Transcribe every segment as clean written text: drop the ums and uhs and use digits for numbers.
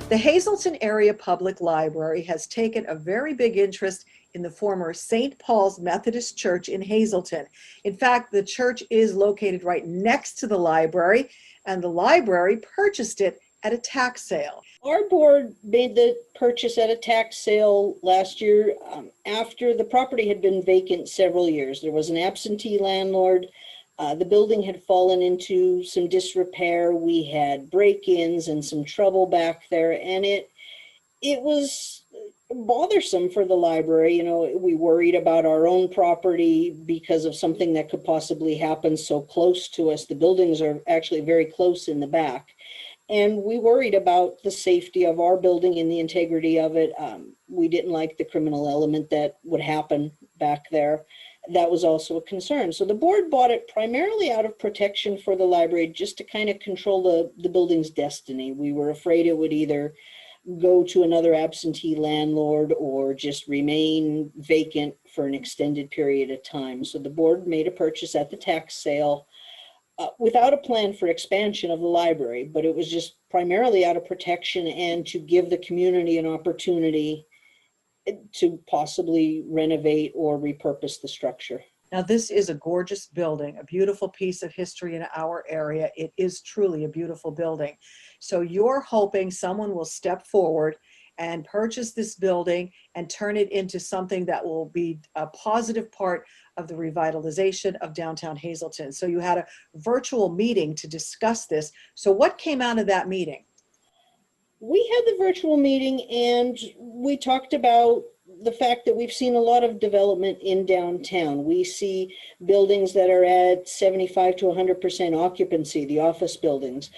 The Hazleton Area Public Library has taken a very big interest in the former St. Paul's Methodist Church in Hazleton. In fact, the church is located right next to the library, and the library purchased it at a tax sale. Our board made the purchase at a tax sale last year after the property had been vacant several years. There was an absentee landlord. The building had fallen into some disrepair. We had break-ins and some trouble back there, and it was bothersome for the library. You know, we worried about our own property because of something that could possibly happen so close to us. The buildings are actually very close in the back. And we worried about the safety of our building and the integrity of it. We didn't like the criminal element that would happen back there. That was also a concern. So the board bought it primarily out of protection for the library, just to kind of control the building's destiny. We were afraid it would either go to another absentee landlord or just remain vacant for an extended period of time. So the board made a purchase at the tax sale without a plan for expansion of the library, but it was just primarily out of protection and to give the community an opportunity to possibly renovate or repurpose the structure. Now, this is a gorgeous building, a beautiful piece of history in our area. It is truly a beautiful building. So you're hoping someone will step forward and purchase this building and turn it into something that will be a positive part of the revitalization of downtown Hazleton. So you had a virtual meeting to discuss this. So what came out of that meeting? We had the virtual meeting and we talked about the fact that we've seen a lot of development in downtown. We see buildings that are at 75 to 100% occupancy, the office buildings.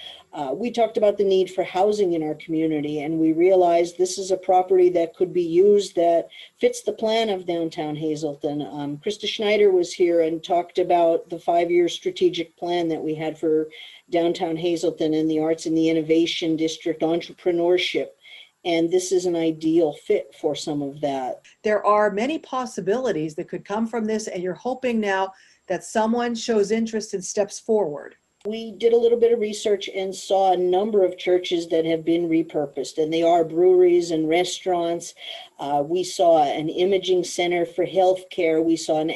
We talked about the need for housing in our community, and we realized this is a property that could be used that fits the plan of downtown Hazleton. Krista Schneider was here and talked about the 5-year strategic plan that we had for downtown Hazleton and the arts and the innovation district, entrepreneurship. And this is an ideal fit for some of that. There are many possibilities that could come from this, and you're hoping now that someone shows interest and steps forward. We did a little bit of research and saw a number of churches that have been repurposed, and they are breweries and restaurants. We saw an imaging center for healthcare. We saw an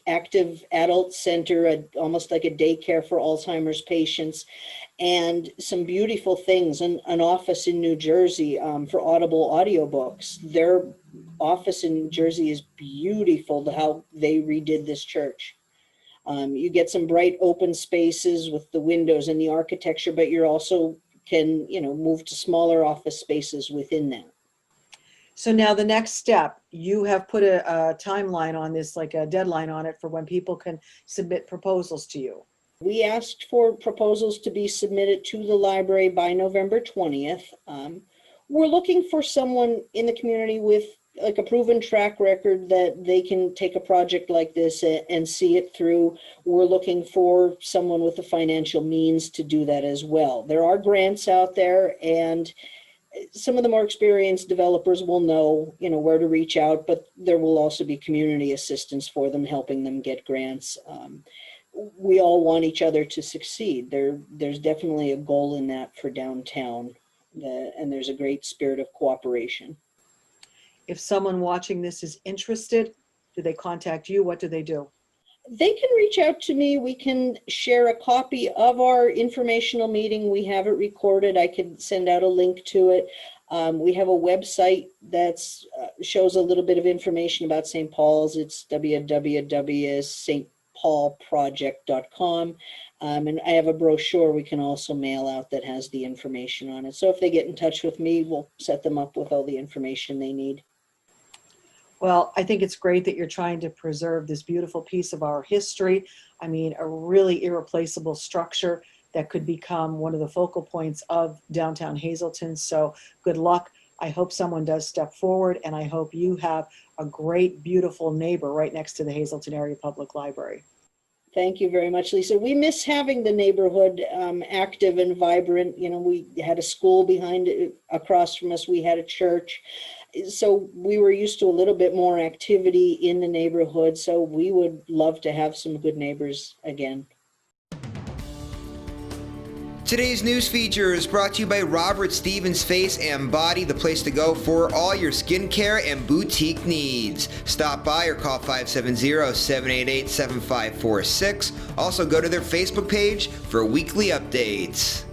active adult center, almost like a daycare for Alzheimer's patients, and some beautiful things. An office in New Jersey for Audible audiobooks. Their office in New Jersey is beautiful, how they redid this church. You get some bright open spaces with the windows and the architecture, but you also can, move to smaller office spaces within that. So now the next step, you have put a timeline on this, like a deadline on it for when people can submit proposals to you. We asked for proposals to be submitted to the library by November 20th. We're looking for someone in the community with like a proven track record that they can take a project like this and see it through. We're looking for someone with the financial means to do that as well. There are grants out there, and some of the more experienced developers will know, where to reach out, but there will also be community assistance for them, helping them get grants. We all want each other to succeed. There's definitely a goal in that for downtown, and there's a great spirit of cooperation. If someone watching this is interested, do they contact you? What do they do? They can reach out to me. We can share a copy of our informational meeting. We have it recorded. I can send out a link to it. We have a website that shows a little bit of information about St. Paul's. It's www.stpaulproject.com. And I have a brochure we can also mail out that has the information on it. So if they get in touch with me, we'll set them up with all the information they need. Well, I think it's great that you're trying to preserve this beautiful piece of our history. I mean, a really irreplaceable structure that could become one of the focal points of downtown Hazleton. So good luck. I hope someone does step forward, and I hope you have a great, beautiful neighbor right next to the Hazleton Area Public Library. Thank you very much, Lisa. We miss having the neighborhood active and vibrant. We had a school across from us. We had a church. So we were used to a little bit more activity in the neighborhood. So we would love to have some good neighbors again. Today's news feature is brought to you by Robert Stevens Face and Body, the place to go for all your skincare and boutique needs. Stop by or call 570-788-7546. Also go to their Facebook page for weekly updates.